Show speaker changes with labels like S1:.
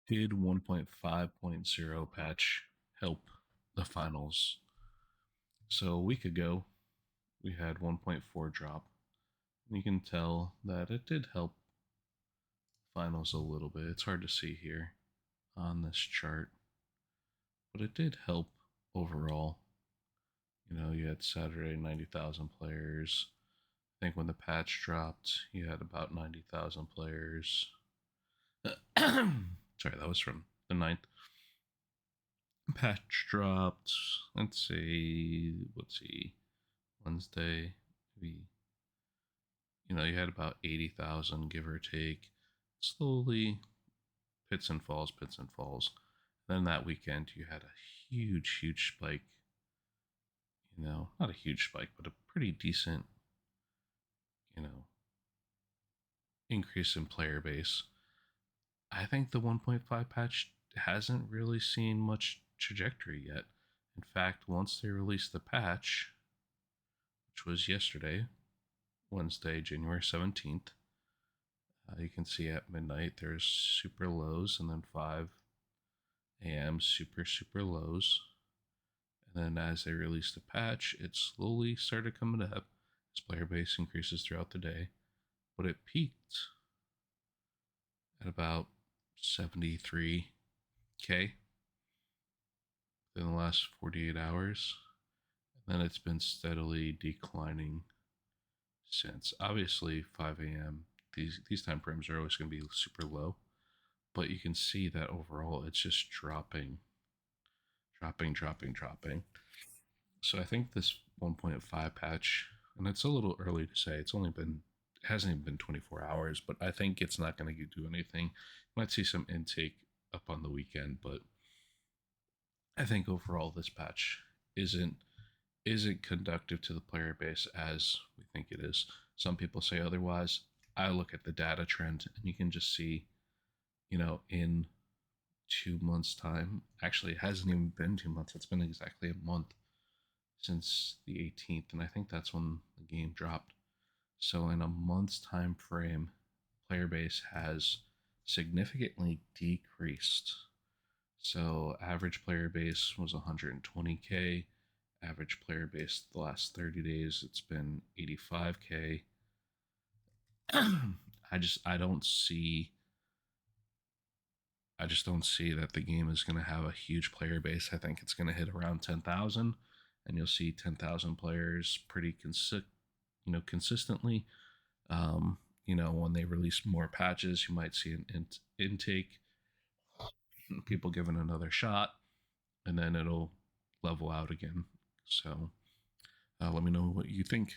S1: Did 1.5.0 patch help the finals? So a week ago, we had 1.4 drop. And you can tell that it did help finals a little bit. It's hard to see here on this chart, but it did help overall. You know, you had Saturday 90,000 players. I think when the patch dropped, you had about 90,000 players. Sorry, that was from the ninth. Patch dropped. Let's see, Wednesday, maybe, you had about 80,000, give or take. Slowly, pits and falls. And then that weekend, you had a huge spike. Not a huge spike, but a pretty decent, you know, increase in player base. I think the 1.5 patch hasn't really seen much trajectory yet. In fact, once they released the patch, which was yesterday, Wednesday, January 17th, you can see at midnight there's super lows, and then 5 a.m. super lows. And then as they released the patch, it slowly started coming up as player base increases throughout the day. But it peaked at about 73K in the last 48 hours. And then it's been steadily declining since. Obviously, 5 a.m., these time frames are always going to be super low, but you can see that overall it's just dropping. So I think this 1.5 patch, and it's a little early to say, it hasn't even been 24 hours, but I think it's not going to do anything. You might see some intake up on the weekend, but I think overall this patch isn't isn't conductive to the player base as we think it is. Some people say otherwise. I look at the data trend and you can just see, in 2 months' time. Actually, it hasn't even been 2 months. It's been exactly a month since the 18th, and I think that's when the game dropped. So in a month's time frame, player base has significantly decreased. So average player base was 120K. Average player base the last 30 days, it's been 85K. I just don't see that the game is going to have a huge player base. I think it's going to hit around 10,000, and you'll see 10,000 players pretty consistently. When they release more patches, you might see an intake, people giving another shot, and then it'll level out again. So let me know what you think.